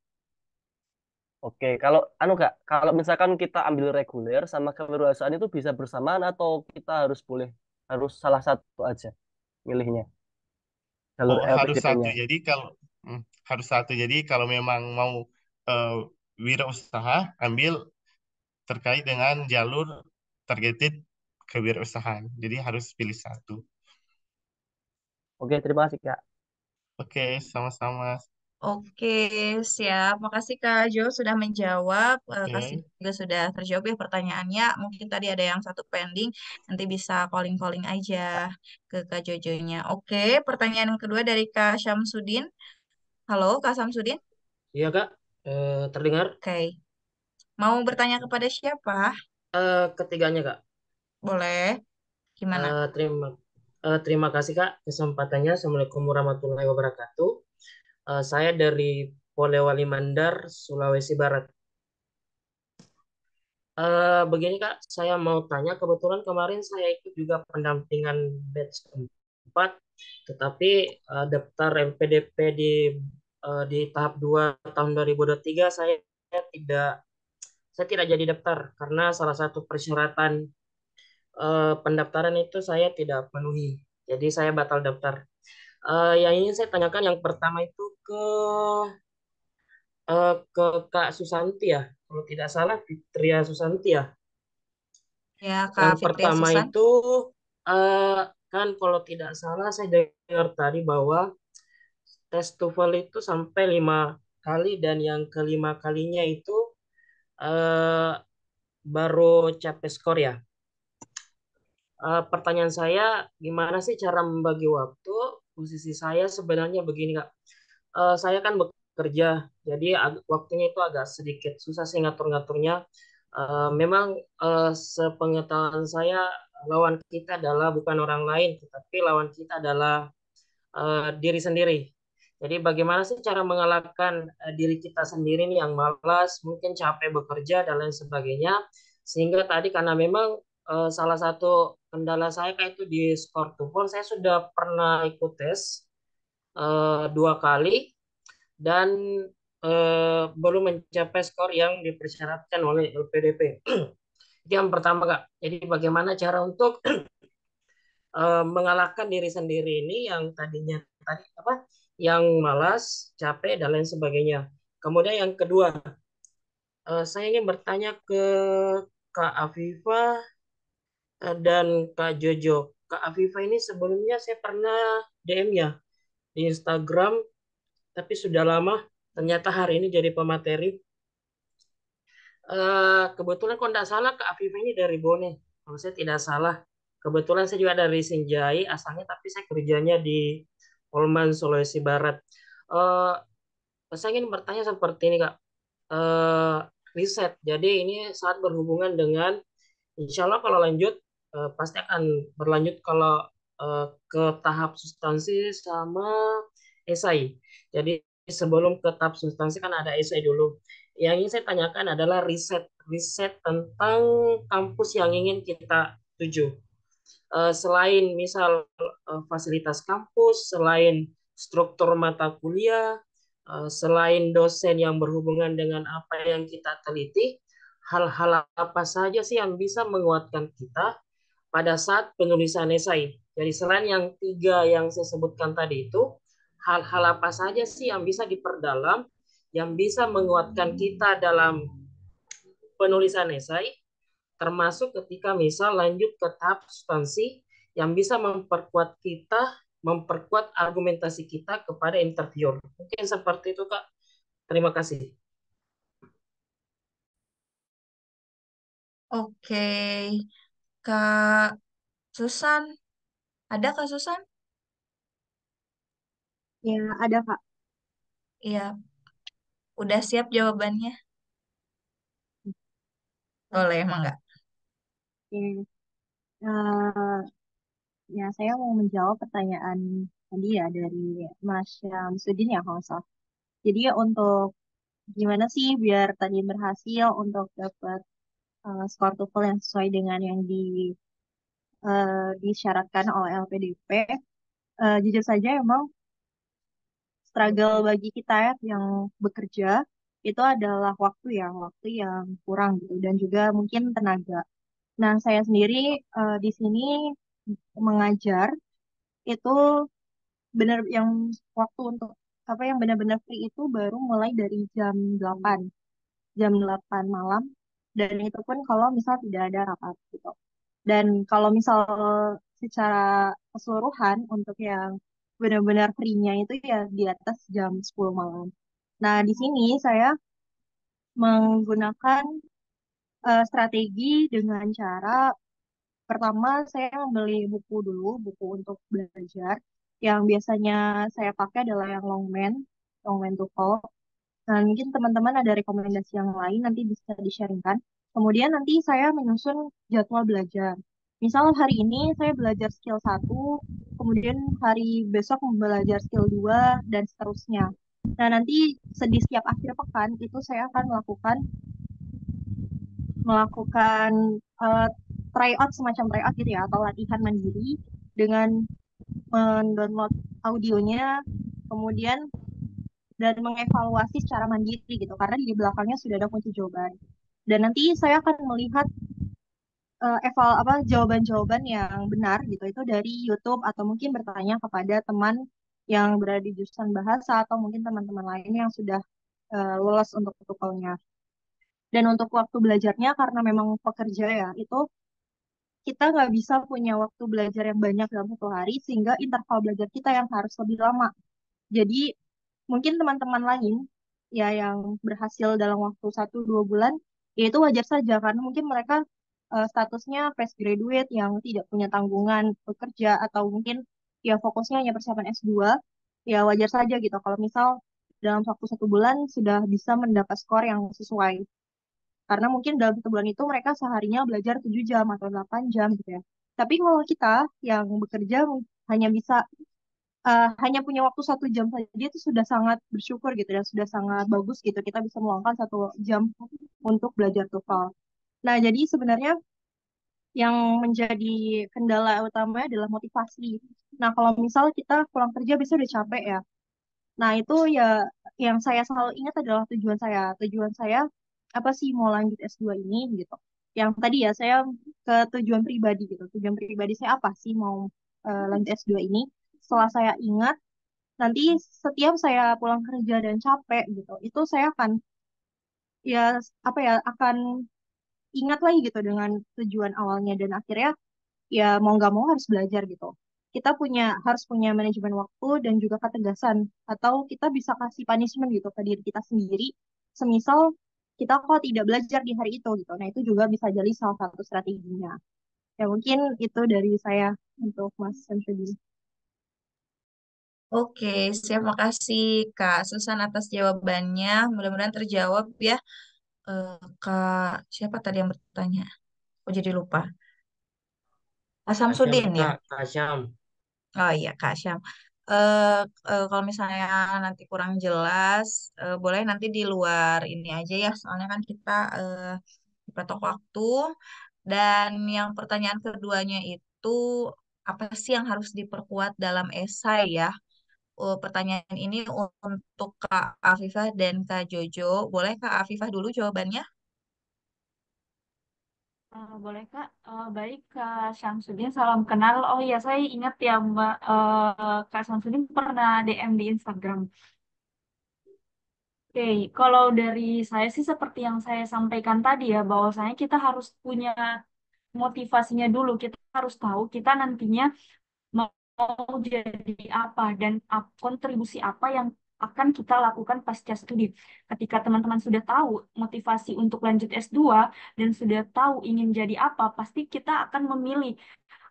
Oke, kalau anu Kak, kalau misalkan kita ambil reguler sama kewirausahaan itu bisa bersamaan atau kita harus salah satu aja milihnya jalur Oh, harus satu. LPDP-nya. Jadi kalau harus satu. Jadi kalau memang mau eh, wirausaha, ambil terkait dengan jalur targeted kewirausahaan. Jadi harus pilih satu. Oke, terima kasih Kak. Oke, sama-sama. Oke, siap. Makasih Kak Jo sudah menjawab. Kak Oke. Sidik juga sudah terjawab ya pertanyaannya. Mungkin tadi ada yang satu pending. Nanti bisa calling-calling aja ke Kak Jojonya. Oke, pertanyaan yang kedua dari Kak Syamsuddin. Halo, Kak Syamsuddin. Iya Kak, terdengar. Oke, mau bertanya kepada siapa? Ketiganya Kak. Boleh. Gimana? Eh, terima terima kasih Kak kesempatannya. Assalamualaikum warahmatullahi wabarakatuh. Saya dari Polewali Mandar, Sulawesi Barat. Begini Kak, saya mau tanya. Kebetulan kemarin saya ikut juga pendampingan batch 4, tetapi daftar LPDP di tahap 2 tahun 2023 tidak saya tidak jadi daftar karena salah satu persyaratan pendaftaran itu saya tidak penuhi. Jadi saya batal daftar. Yang ingin saya tanyakan yang pertama itu ke Kak Susanti ya. Kalau tidak salah Fitria Susanti ya. Ya, Yang Kak Fitria pertama Susan. itu eh, kan kalau tidak salah saya dengar tadi bahwa tes TOEFL itu sampai 5 kali dan yang kelima kalinya itu eh, baru capai skor ya. Pertanyaan saya, gimana sih cara membagi waktu? Posisi saya sebenarnya begini, Kak. Saya kan bekerja, jadi waktunya itu agak sedikit susah sih ngatur-ngaturnya. Memang sepengetahuan saya, lawan kita adalah bukan orang lain, tetapi lawan kita adalah diri sendiri. Jadi bagaimana sih cara mengalahkan diri kita sendiri nih yang malas, mungkin capek bekerja dan lain sebagainya. Sehingga tadi karena memang salah satu kendala saya kayak itu di skor TOEFL, saya sudah pernah ikut tes 2 kali dan belum mencapai skor yang dipersyaratkan oleh LPDP. Itu yang pertama Kak. Jadi bagaimana cara untuk mengalahkan diri sendiri ini yang tadinya tadi apa yang malas, capek dan lain sebagainya. Kemudian yang kedua, saya ingin bertanya ke Kak Afifa dan Kak Jojo. Kak Afifa ini sebelumnya saya pernah DM ya di Instagram, tapi sudah lama. Ternyata hari ini jadi pemateri. Kebetulan kalau tidak salah Kak Afifa ini dari Bone. Kalau saya tidak salah. Kebetulan saya juga dari Sinjai asalnya, tapi saya kerjanya di Polman, Sulawesi Barat. Eh, saya ingin bertanya seperti ini Kak. Eh, Riset. Jadi ini sangat berhubungan dengan, insya Allah kalau lanjut, pasti akan berlanjut kalau ke tahap substansi sama esai. Jadi sebelum ke tahap substansi kan ada esai dulu. Yang ingin saya tanyakan adalah riset riset tentang kampus yang ingin kita tuju. Selain misal fasilitas kampus, selain struktur mata kuliah, selain dosen yang berhubungan dengan apa yang kita teliti, hal-hal apa saja sih yang bisa menguatkan kita pada saat penulisan esai. Jadi selain yang tiga yang saya sebutkan tadi itu, hal-hal apa saja sih yang bisa diperdalam, yang bisa menguatkan kita dalam penulisan esai, termasuk ketika misal lanjut ke tahap substansi yang bisa memperkuat kita, memperkuat argumentasi kita kepada interviewer. Mungkin seperti itu, Kak. Terima kasih. Oke, Kak Susan. Ada Kak Susan? Ya, ada Kak. Iya, udah siap jawabannya? Boleh, emang nggak? Oke. Eh, ya, saya mau menjawab pertanyaan tadi ya dari Mas Syamsuddin ya kalau nggak salah. Jadi ya untuk gimana sih biar tadi berhasil untuk dapat skor TOEFL yang sesuai dengan yang disyaratkan oleh LPDP. Jujur saja emang struggle bagi kita ya yang bekerja itu adalah waktu yang kurang gitu dan juga mungkin tenaga. Nah, saya sendiri di sini mengajar itu benar yang waktu untuk apa yang benar-benar free itu baru mulai dari jam 8 malam dan itu pun kalau misal tidak ada rapat gitu. Dan kalau misal secara keseluruhan untuk yang benar-benar free-nya itu ya di atas jam 10 malam. Nah, di sini saya menggunakan strategi dengan cara pertama saya membeli buku dulu, buku untuk belajar. Yang biasanya saya pakai adalah yang Longman TOEFL. Nah, mungkin teman-teman ada rekomendasi yang lain nanti bisa di-sharingkan. Kemudian nanti saya menyusun jadwal belajar. Misal hari ini saya belajar skill 1, kemudian hari besok belajar skill 2, dan seterusnya. Nah, nanti di setiap akhir pekan itu saya akan melakukan eh, tryout semacam tryout gitu ya atau latihan mandiri dengan mendownload audionya kemudian dan mengevaluasi secara mandiri gitu karena di belakangnya sudah ada kunci jawaban dan nanti saya akan melihat jawaban-jawaban yang benar gitu itu dari YouTube atau mungkin bertanya kepada teman yang berada di jurusan bahasa atau mungkin teman-teman lain yang sudah lolos untuk tutorialnya. Dan untuk waktu belajarnya karena memang pekerja ya itu kita nggak bisa punya waktu belajar yang banyak dalam satu hari sehingga interval belajar kita yang harus lebih lama. Jadi mungkin teman-teman lain ya yang berhasil dalam waktu 1-2 bulan ya itu wajar saja karena mungkin mereka statusnya fresh graduate yang tidak punya tanggungan bekerja atau mungkin ya fokusnya hanya persiapan S2 ya wajar saja gitu kalau misal dalam waktu 1 bulan sudah bisa mendapat skor yang sesuai. Karena mungkin dalam 1 bulan itu mereka seharinya belajar 7 jam atau 8 jam gitu ya. Tapi kalau kita yang bekerja hanya bisa hanya punya waktu 1 jam saja itu sudah sangat bersyukur gitu dan sudah sangat bagus gitu. Kita bisa meluangkan 1 jam untuk belajar TOEFL. Nah, jadi sebenarnya yang menjadi kendala utamanya adalah motivasi. Nah, kalau misal kita pulang kerja bisa udah capek ya. Nah, itu ya yang saya selalu ingat adalah tujuan saya. Tujuan saya apa sih mau lanjut S2 ini gitu. Yang tadi ya saya ke tujuan pribadi gitu. Tujuan pribadi saya apa sih mau lanjut S2 ini. Setelah saya ingat, nanti setiap saya pulang kerja dan capek gitu, itu saya akan ya apa ya akan ingat lagi gitu dengan tujuan awalnya dan akhirnya ya mau nggak mau harus belajar gitu. Kita harus punya manajemen waktu dan juga ketegasan atau kita bisa kasih punishment gitu ke diri kita sendiri. Semisal kita kok tidak belajar di hari itu gitu. Nah, itu juga bisa jadi salah satu strateginya. Ya mungkin itu dari saya untuk Mas Samsudin. Oke, siap. Makasih Kak Susan atas jawabannya. Mudah-mudahan terjawab ya. Eh, Kak, siapa tadi yang bertanya? Aku jadi lupa. Kak Kak Syam, Samsudin ya? Kak, Kak Syam. Oh iya Kak Syam. Eh kalau misalnya nanti kurang jelas, boleh nanti di luar ini aja ya. Soalnya kan kita dipatok waktu. Dan yang pertanyaan keduanya itu apa sih yang harus diperkuat dalam esai ya? Pertanyaan ini untuk Kak Afifah dan Kak Jojo. Boleh Kak Afifah dulu jawabannya? Boleh Kak. Baik Kak Syamsuddin, salam kenal. Oh iya, saya ingat ya Mbak, Kak Syamsuddin pernah DM di Instagram. Oke, kalau dari saya sih seperti yang saya sampaikan tadi ya, bahwasanya kita harus punya motivasinya dulu. Kita harus tahu kita nantinya mau jadi apa dan kontribusi apa yang akan kita lakukan pasca studi. Ketika teman-teman sudah tahu motivasi untuk lanjut S2 dan sudah tahu ingin jadi apa, pasti kita akan memilih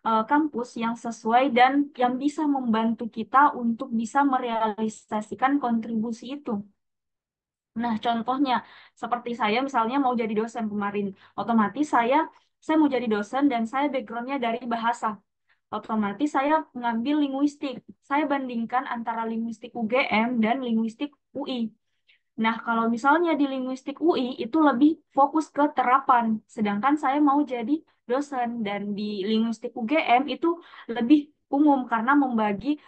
kampus yang sesuai dan yang bisa membantu kita untuk bisa merealisasikan kontribusi itu. Nah, contohnya seperti saya misalnya mau jadi dosen kemarin, otomatis saya mau jadi dosen dan saya backgroundnya dari bahasa. Otomatis saya mengambil linguistik. Saya bandingkan antara linguistik UGM dan linguistik UI. Nah, kalau misalnya di linguistik UI itu lebih fokus ke terapan, sedangkan saya mau jadi dosen dan di linguistik UGM itu lebih umum karena membagi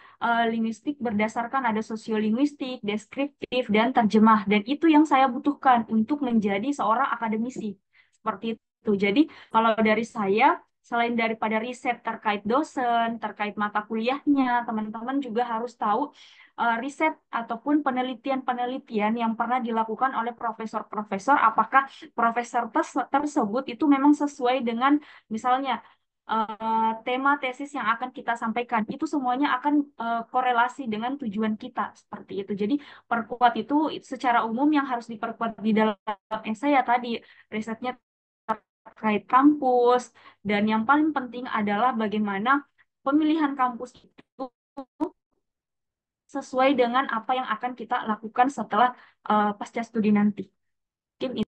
linguistik berdasarkan ada sosiolinguistik, deskriptif, dan terjemah. Dan itu yang saya butuhkan untuk menjadi seorang akademisi. Seperti itu. Jadi, kalau dari saya, selain daripada riset terkait dosen, terkait mata kuliahnya, teman-teman juga harus tahu riset ataupun penelitian-penelitian yang pernah dilakukan oleh profesor-profesor, apakah profesor tersebut itu memang sesuai dengan misalnya tema tesis yang akan kita sampaikan. Itu semuanya akan korelasi dengan tujuan kita seperti itu. Jadi perkuat itu secara umum yang harus diperkuat di dalam esai ya tadi risetnya terkait kampus dan yang paling penting adalah bagaimana pemilihan kampus itu sesuai dengan apa yang akan kita lakukan setelah pasca studi nanti. Mungkin itu,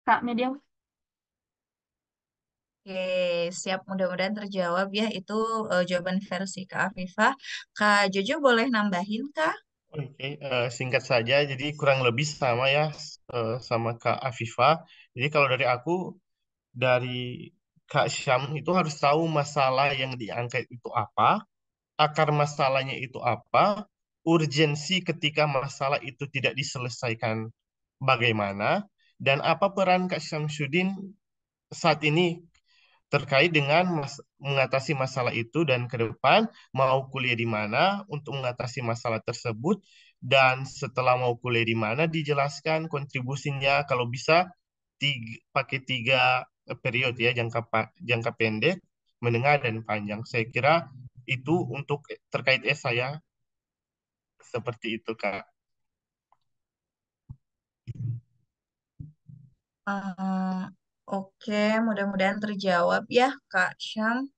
Kak Media. Oke, siap. Mudah-mudahan terjawab ya. Itu jawaban versi Kak Afifah. Kak Jojo boleh nambahin Kak? Oke, singkat saja, jadi kurang lebih sama ya sama Kak Afifa. Jadi kalau dari aku, dari Kak Syam itu harus tahu masalah yang diangkat itu apa, akar masalahnya itu apa, urgensi ketika masalah itu tidak diselesaikan bagaimana, dan apa peran Kak Syamsuddin saat ini terkait dengan mengatasi masalah itu dan ke depan mau kuliah di mana untuk mengatasi masalah tersebut dan setelah mau kuliah di mana dijelaskan kontribusinya kalau bisa pakai tiga periode ya jangka pendek, menengah dan panjang. Saya kira itu untuk terkait saya seperti itu Kak. Eh, oke, mudah-mudahan terjawab ya Kak Syam.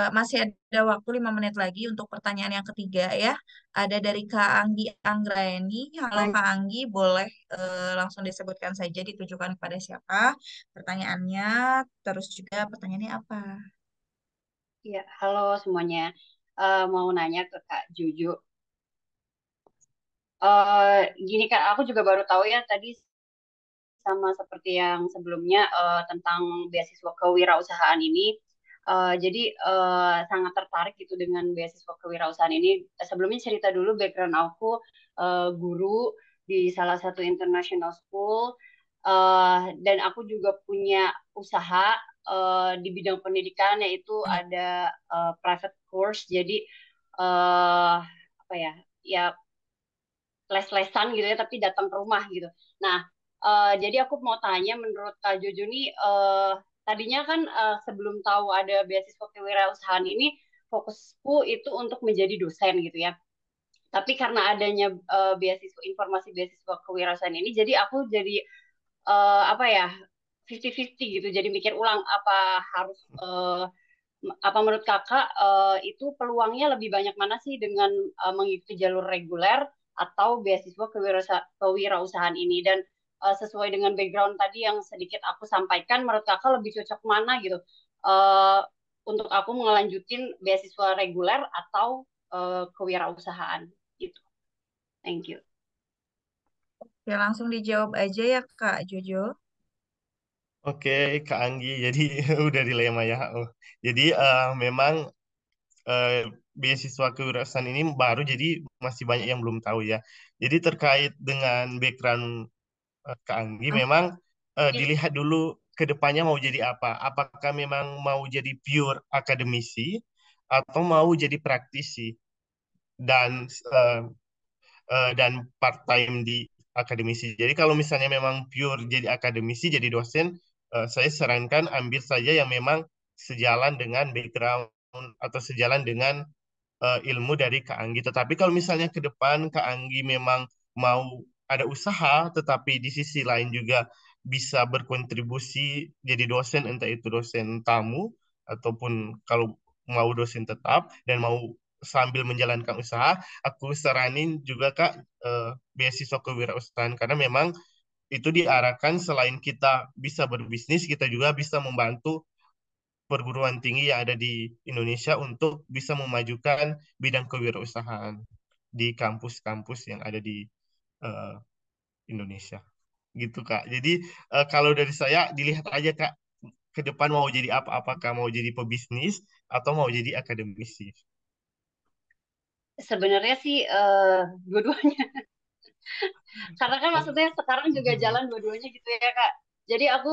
Masih ada waktu 5 menit lagi untuk pertanyaan yang ketiga ya. Ada dari Kak Anggi Anggraeni. Halo Baik. Kak Anggi, boleh langsung disebutkan saja ditujukan kepada siapa pertanyaannya, terus juga pertanyaannya apa? Ya, halo semuanya. Mau nanya ke Kak Juju. Gini Kak, aku juga baru tahu ya tadi sama seperti yang sebelumnya tentang beasiswa kewirausahaan ini. Jadi sangat tertarik gitu dengan beasiswa kewirausahaan ini. Sebelumnya cerita dulu background aku guru di salah satu international school dan aku juga punya usaha di bidang pendidikan yaitu ada private course. Jadi apa ya? Ya les-lesan gitu ya, tapi datang ke rumah gitu. Nah, jadi aku mau tanya, menurut Kak Jojo nih, tadinya kan sebelum tahu ada beasiswa kewirausahaan ini, fokusku itu untuk menjadi dosen gitu ya. Tapi karena adanya beasiswa informasi beasiswa kewirausahaan ini, jadi aku jadi apa ya 50-50 gitu. Jadi mikir ulang apa menurut kakak itu peluangnya lebih banyak mana sih dengan mengikuti jalur reguler atau beasiswa kewirausahaan ini dan sesuai dengan background tadi yang sedikit aku sampaikan menurut kakak lebih cocok mana gitu eh, untuk aku ngelanjutin beasiswa reguler atau kewirausahaan gitu. Thank you. Ya, langsung dijawab aja ya Kak Jojo. Oke, Kak Anggi. Jadi udah dilema ya. Oh. Jadi memang eh, beasiswa kewirausahaan ini baru, jadi masih banyak yang belum tahu ya. Jadi terkait dengan background Kak Anggi, memang dilihat dulu ke depannya mau jadi apa. Apakah memang mau jadi pure akademisi atau mau jadi praktisi dan eh, dan part time di akademisi. Jadi kalau misalnya memang pure jadi akademisi, jadi dosen, saya sarankan ambil saja yang memang sejalan dengan background atau sejalan dengan ilmu dari Kak Anggi. Tetapi kalau misalnya ke depan Kak Anggi memang mau ada usaha, tetapi di sisi lain juga bisa berkontribusi jadi dosen, entah itu dosen tamu ataupun kalau mau dosen tetap dan mau sambil menjalankan usaha, aku saranin juga Kak beasiswa kewirausahaan karena memang itu diarahkan selain kita bisa berbisnis, kita juga bisa membantu perguruan tinggi yang ada di Indonesia untuk bisa memajukan bidang kewirausahaan di kampus-kampus yang ada di eh, Indonesia. Gitu, Kak. Jadi kalau dari saya dilihat aja, Kak, ke depan mau jadi apa? Apakah mau jadi pebisnis atau mau jadi akademisi? Sebenarnya sih dua-duanya. Karena kan maksudnya sekarang juga jalan dua-duanya gitu ya Kak. Jadi aku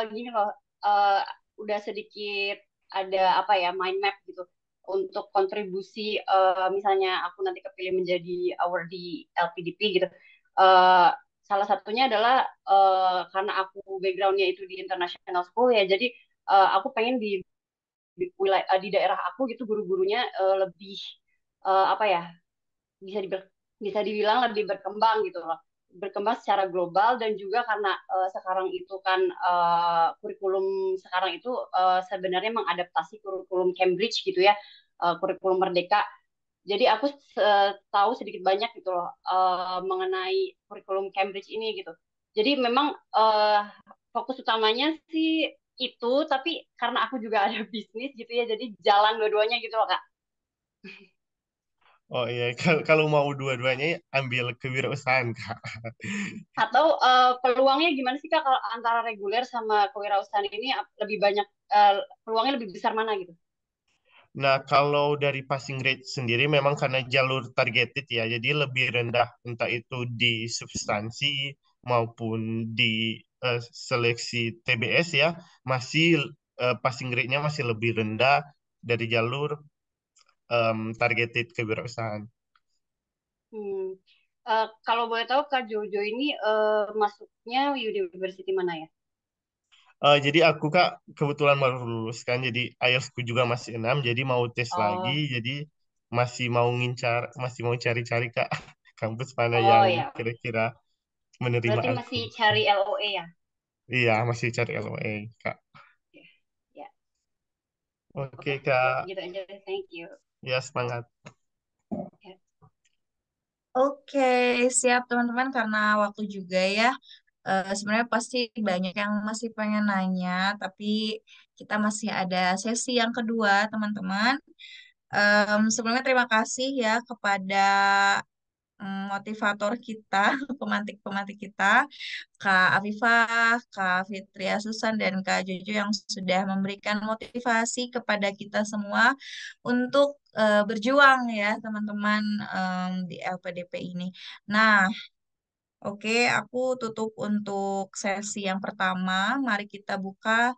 gini loh, eh, udah sedikit ada apa ya mind map gitu untuk kontribusi misalnya aku nanti kepilih menjadi awardee LPDP gitu. Eh, Salah satunya adalah karena aku backgroundnya itu di international school ya, jadi aku pengen di daerah aku gitu guru-gurunya lebih apa ya bisa bisa dibilang lebih berkembang gitu loh, berkembang secara global. Dan juga karena sekarang itu kan kurikulum sekarang itu sebenarnya mengadaptasi kurikulum Cambridge gitu ya, kurikulum Merdeka. Jadi aku tahu sedikit banyak gitu loh mengenai kurikulum Cambridge ini gitu. Jadi memang fokus utamanya sih itu, tapi karena aku juga ada bisnis gitu ya, jadi jalan dua-duanya gitu loh Kak. Oh iya, kalau mau dua-duanya ambil kewirausahaan, Kak. Atau peluangnya gimana sih Kak kalau antara reguler sama kewirausahaan ini lebih banyak peluangnya lebih besar mana gitu? Nah, kalau dari passing rate sendiri memang karena jalur targeted ya, jadi lebih rendah entah itu di substansi maupun di seleksi TBS ya, masih passing rate-nya masih lebih rendah dari jalur targeted kewirausahaan. Hmm. Kalau boleh tahu Kak Jojo ini masuknya university mana ya? Jadi aku Kak kebetulan baru lulus kan, jadi IELTS-ku juga masih 6, jadi mau tes lagi, Oh, jadi masih mau cari-cari Kak kampus mana oh yang ya. kira-kira menerima Berarti aku. masih cari LOE ya? Iya, masih cari LOA, Kak. Ya, ya. Oke, Oke, Kak. gitu aja. Thank you. Ya, semangat. Ya. Oke, siap teman-teman karena waktu juga ya. Sebenarnya pasti banyak yang masih pengen nanya, tapi kita masih ada sesi yang kedua, teman-teman. Sebelumnya terima kasih ya kepada motivator kita, pemantik-pemantik kita, Kak Afifah, Kak Fitria Susan, dan Kak Jojo yang sudah memberikan motivasi kepada kita semua untuk berjuang ya teman-teman di LPDP ini. Nah, oke, aku tutup untuk sesi yang pertama. Mari kita buka